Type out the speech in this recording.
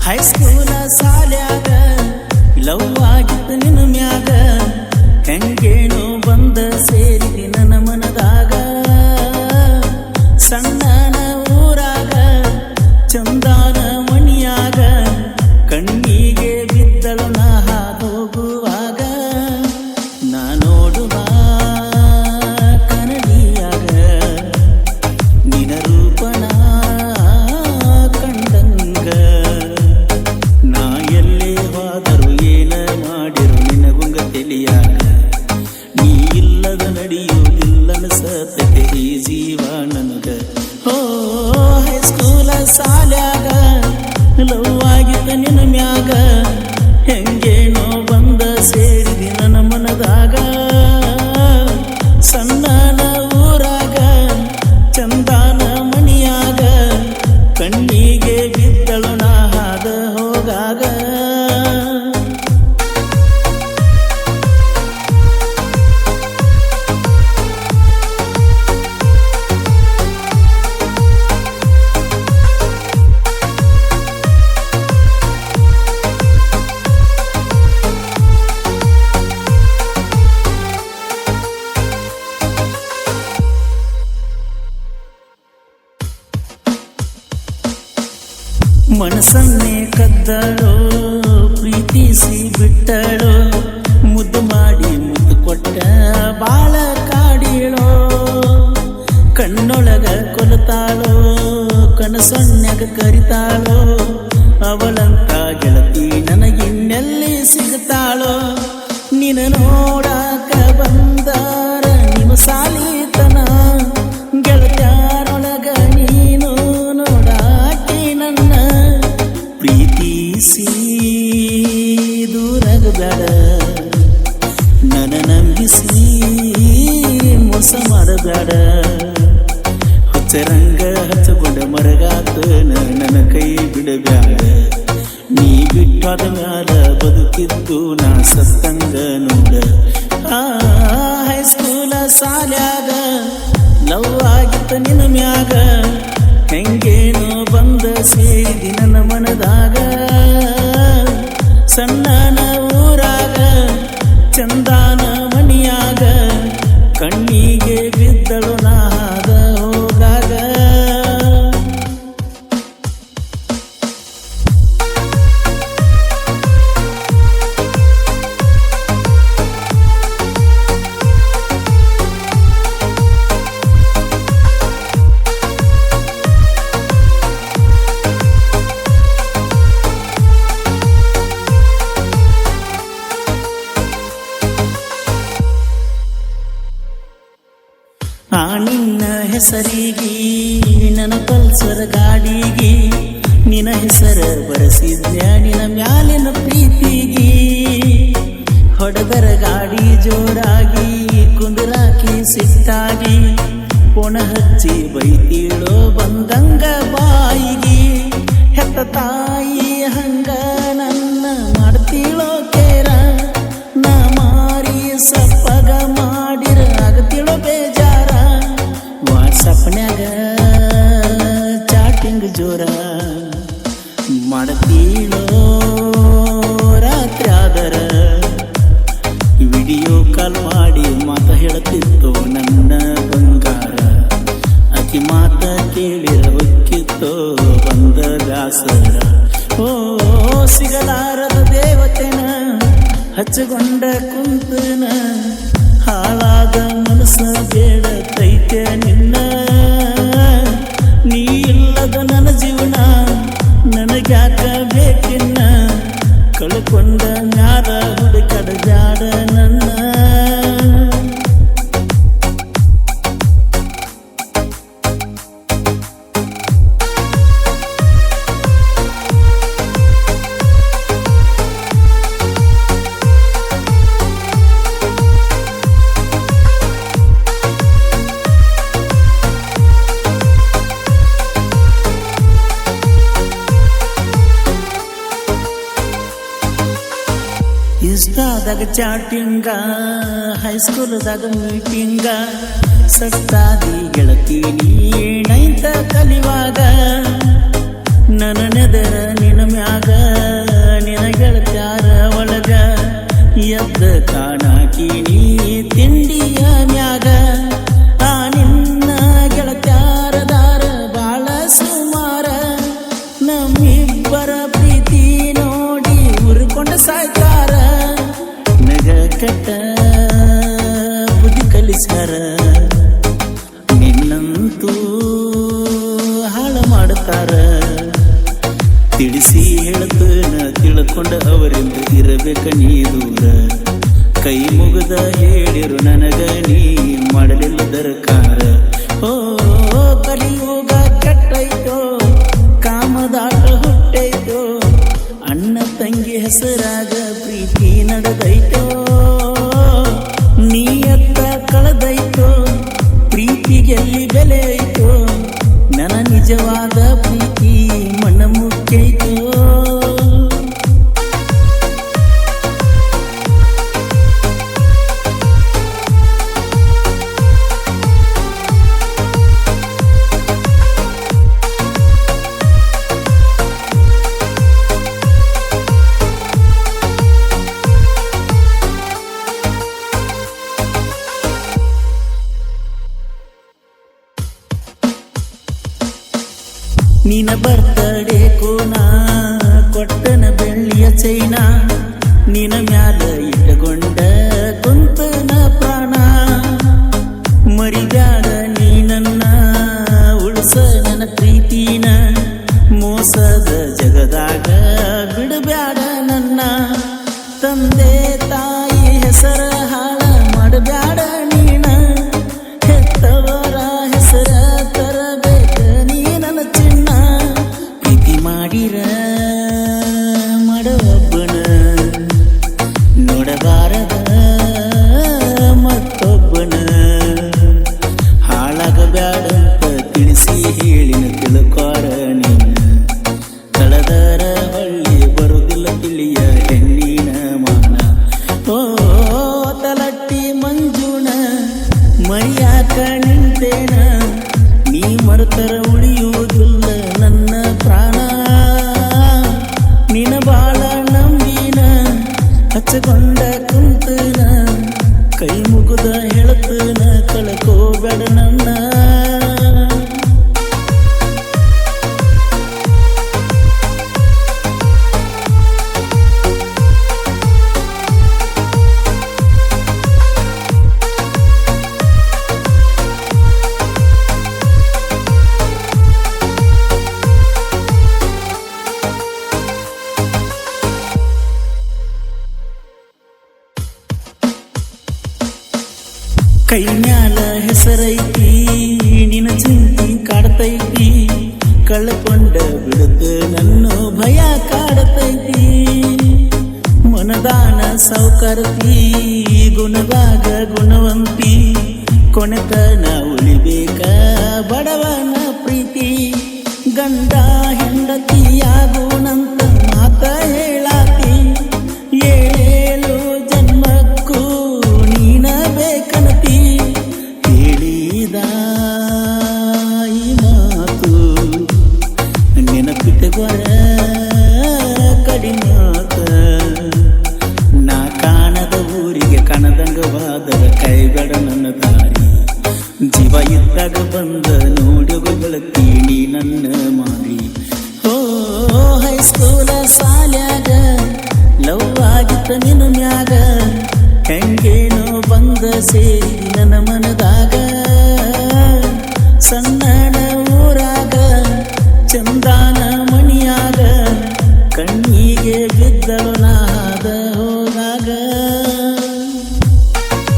ಹೈಸ್ಕೂಲ ಸಾಲ್ಯಾಗ ಲವ್ ಆಗಿತ್ತು ನಿನ್ನ ಮ್ಯಾಗ ಹೆಂಗೇನು ಬಂದ ಸೇರಿದಿ ನನ್ನ ಮನದಾಗ ಸಣ್ಣನ ಊರಾಗ ಚಂದಾನ ಮಣಿಯಾಗ ಕಣ್ಣಿಗೆ ಬಿದ್ದಳು ನಾ ಹೋಗುವಾಗ ನಾ ನೋಡುವ ಕನಡಿಯಾಗ ನಿನ ರೂಪನ ಕಂಡಂಗ ನಾ ಎಲ್ಲೇ ಹೋದರು ಏನ ಮಾಡಿರು ನಿನಗುಂಗ ತಿಳಿಯಾಗ ನೀ ಇಲ್ಲದ ನಡೆಯುವುದಿಲ್ಲನಸತತೆ ಈ ಜೀವ ನನಗ ಓ ಹೈಸ್ಕೂಲ ಸಾಲ್ಯಾಗ ಲವ್ ಆಗಿದ್ದ ನಿನ್ನ ಮ್ಯಾಗ ಹೆಂಗೇನೋ ಬಂದ ಸೇರಿದಿ ನನ್ನ ಮನದಾಗ ಸಣ್ಣನ ಊರಾಗ ಚಂದಾನ ಮಣಿಯಾಗ ಕಣ್ಣಿಗೆ ಬಿದ್ದಳು ನಾ ಹಾದ ಹೋಗಾಗ ಮನಸ್ಸನ್ನೇ ಕದ್ದಳೋ ಪ್ರೀತಿಸಿ ಬಿಟ್ಟಳೋ ಮುದ್ದು ಮಾಡಿ ಮುದ್ದು ಕೊಟ್ಟ ಬಾಳ ಕಾಡಿಳೋ ಕಣ್ಣೊಳಗ ಕೊಲತಾಳೋ ಕನಸೊನ್ಯಾಗ ಕರಿತಾಳೋ ಅವಳಂತ ಗೆಳತಿ ನನಗಿನ್ನೆಲ್ಲಿ ಸಿಗುತ್ತಾಳೋ ನಿನ ನೋಡಾಕ ಬಂದಾರ ನಿಮ್ಮ ಸಾಲಿತನ ಗೆಳತ್ಯಾರೊಳಗ ನೀನು ನೋಡಾಕಿ ನನ್ನ ಪ್ರೀತಿಸಿ ದೂರಗಬೇಡ ನನ್ನ ನಂಬಿಸಿ ಮೋಸ ಮಾಡಬೇಡ ಹುಚ್ಚರಂಗ ಹಚ್ಚಗೊಂಡ ಮರಗಾತ ನನ್ನ ಕೈ ಬಿಡಬ್ಯಾಡ ನೀ ಬಿಟ್ಟಾದ ಮ್ಯಾಲ ಬದುಕಿದ್ದು ನಾ ಸತ್ತಂಗ ನೋಡ ಹೈಸ್ಕೂಲ ಸಾಲ್ಯಾಗ ಲವ್ ಆಗಿತ್ತ ನಿನ್ನ ಮ್ಯಾಗ ಹೆಂಗೇನೋ ಬಂದ ಸೇರಿದಿ ನನ್ನ ಮನದಾಗ ಸಣ್ಣನ ಊರಾಗ ಚಂದಾನ ಮಣಿಯಾಗ ಕಣ್ಣಿಗೆ ಬಿದ್ದಳು ನಾ ಹಾದ ಹೋಗಾಗ ನಿನ್ನ ಹೆಸರಿಗೆ ನನ್ನ ಪಲ್ಸರ್ ಗಾಡಿಗೆ ನಿನ್ನ ಹೆಸರ ಬರೆಸಿದ್ಯ ನಿನ್ನ ಮ್ಯಾಲಿನ ಪ್ರೀತಿಗೆ ಹೊಡೆದರ ಗಾಡಿ ಜೋರಾಗಿ ಕುಂದರಾಕಿ ಸಿಟ್ಟಾಗಿ ಪೊಣ ಹಚ್ಚಿ ಬೈತೀಳೋ ಬಂದಂಗ ಬಾಯಿಗೆ ಹೆತ್ತ ತಾಯಿ ಹಂಗ ನನ್ನ ಮಾಡ್ತೀಳೋ ಕೇರ ನಾ ಮಾರಿ ಸಪ್ಪಗ ಮಾಡಿರ ಆಗತಿಳೋ ಬೇಜಾರ ವಾಟ್ಸಪ್ನ್ಯಾಗ ಚಾಟಿಂಗ್ ಜೋರ ಮಾಡತೀಳೋ ರಾತ್ರಿ ಆದರ ವಿಡಿಯೋ ಕಾಲ್ ಮಾಡಿ ಮಾತ ಹೇಳ್ತಿತ್ತು ನನ್ನ ಬಂಗಾರ ಅಕ್ಕಿ ಮಾತ ಕೇಳಿರ ಹೊಕ್ಕಿತ್ತೋ ಬಂದ ಬ್ಯಾಸರ ಓ ಸಿಗಲಾರದ ದೇವತೆನ ಹಚ್ಚಗೊಂಡ ಕುಂತನ ಹಾಳಾದ ಮನಸ್ಸ ಬೇಡ ತೈತೆ ನಿನ್ನ ನೀ ಇಲ್ಲದ ನನ್ನ ಜೀವನ ನನಗ್ಯಾಕ ಬೇಕಿನ್ನ ಕಳ್ಕೊಂಡ ಮ್ಯಾಲ ಹುಡುಕಡ ಜಾಡ ನನ್ನ ಇನ್ಸ್ಟಾದಾಗ ಚಾಟಿಂಗ ಹೈಸ್ಕೂಲ್ದಾಗ ಮೀಟಿಂಗ ಸತ್ತಾದಿ ಗೆಳತಿ ನೀ ನೈಂತ ಕಲಿವಾಗ ನನ್ನ ನೆದರ ನಿನ್ನ ಮ್ಯಾಗ ಮಾಡ್ತಾರ. ತಿಳಿಸಿ ಹೇಳ್ತನ ತಿಳ್ಕೊಂಡ ಅವರಿಂದ ಇರಬೇಕ ನೀ ದೂರ. ಕೈ ಮುಗದ ಹೇಳಿರು ನನಗ ನೀ ಮಾಡಲಿಲ್ಲ ದರಕಾರ. ಓ ಕಲಿಯುಗ ಕೆಟ್ಟೈತೋ, ಕಾಮದಾಟ ಹುಟ್ಟೈತೋ, ಅಣ್ಣ ತಂಗಿ ಹೆಸರಾಗ ಪ್ರೀತಿ ನಡೆದೈತೋ. ನೀಯತ್ತ ಕಳೆದೈತೋ, ಪ್ರೀತಿಗೆಲ್ಲಿ ಬೆಲೆ ಐತೋ, ನನ್ನ ನಿಜವಾದ ಪ್ರೀತಿ ಮಣ್ಣ ಮುಚ್ಚೈತೋ. ನಿನ ಬರ್ತಡೇ ಕೋನ ಕೊಟ್ಟನ ಬೆಳ್ಳಿಯ ಚೈನಾ, ನಿನ ಮ್ಯಾಲ ಇಟ್ಟುಕೊಂಡ ಕುಂತನ ಪ್ರಾಣ. ಮರಿಬ್ಯಾಡ ನೀ ನನ್ನ, ಉಳಿಸ ನನ್ನ ಪ್ರೀತಿನ, ಮೋಸದ ಜಗದಾಗ ಬಿಡಬ್ಯಾಡ ನನ್ನ. ತಂದೆ ತಾಯಿ ಹೆಸರ ಹಾಳ ಮಾಡಬ್ಯಾಡ ನೀನ, ಹೆತ್ತವರ ಹೆಸರ ತರಬೇಕ ನೀ ನನ್ನ ಚಿನ್ನ. ಪ್ರೀತಿ ಮಾಡಿರ ಮಾಡೊಬ್ಬನ, ನೋಡಬಾರದ ಮತ್ತೊಬ್ಬನ. ಹಾಳಾಗಬ್ಯಾಡಂತ ತಿಳಿಸಿ ಹೇಳಿನ ತಿಳ್ಕೊರ ನೀನ. ಕಳೆದರ ಹೊಳ್ಳಿ ಬರುದಿಲ್ಲ ತಿಳಿಯ ಹೆಣ್ಣಿನ ಮಾನ. ಓ ತಲಟ್ಟಿ ಮಂಜುಣ ಮರಿಯಾಕ ನಿಂತೇನ, ನೀ ಮರುತರ ಉಳಿಯುವುದಿಲ್ಲ ನನ್ನ ಪ್ರಾಣ. ನಿನ ಬಾಳ ನಂಬಿನ ಹಚ್ಚಕೊಂಡ ಕುಂತನ, ಕೈ ಮುಗುದ ಹೇಳ್ತನ ಕಳ್ಕೋಬೇಡ ನನ್ನ. ಕೈ ಮ್ಯಾಲ ಹೆಸರೈತಿ, ನಿನ ಚಿಂತಿ ಕಾಡ್ತೈತಿ, ಕಳ್ಕೊಂಡ ಬಿಡುತ್ತ ನನ್ನ ಭಯ ಕಾಡತೈತಿ. ಮನದಾನ ಸೌಕರ್ತಿ, ಗುಣದಾಗ ಗುಣವಂತಿ, ಕೊನೆತನ ಉಳಿಬೇಕ ಬಡವನ ಪ್ರೀತಿ. ಗಂಡ ಹೆಂಡತಿಯಾಗುನಂತ ಮಾತ ಹೇಳಾತಿ, ಏಳು ಜನ್ಮಕ್ಕೂ ನೀನ ಬೇಕನತಿ. ಹೇಳಿದ ಈ ಮಾತು ನೆನಪಿಟ್ಟುಕೊರ ಕಡಿಮಾತ. ನಾ ಕಾಣದ ಊರಿಗೆ ಕಣದಂಗವಾದರ ಕೈಬೇಡ ನನ್ನ ದಾರಿ. ಜೀವ ಇದ್ದಾಗ ಬಂದ ನೋಡುವ ಬೆಳತೀನಿ ನನ್ನ ಮಾರಿ. ಓ ಹೈಸ್ಕೂಲ ಸಾಲ್ಯಾಗ ಲವ್ ಆಗಿತ್ತ ನಿನ್ನ ಮ್ಯಾಗ, ಹೆಂಗೇನೋ ಬಂದ ಸೇರಿ ನನ್ನ ಮನದಾಗ. ಸಣ್ಣನ ಊರಾಗ ಚಂದಾನ ಮಣಿಯಾಗ, ಕಣ್ಣಿಗೆ ಬಿದ್ದಳು ನಾ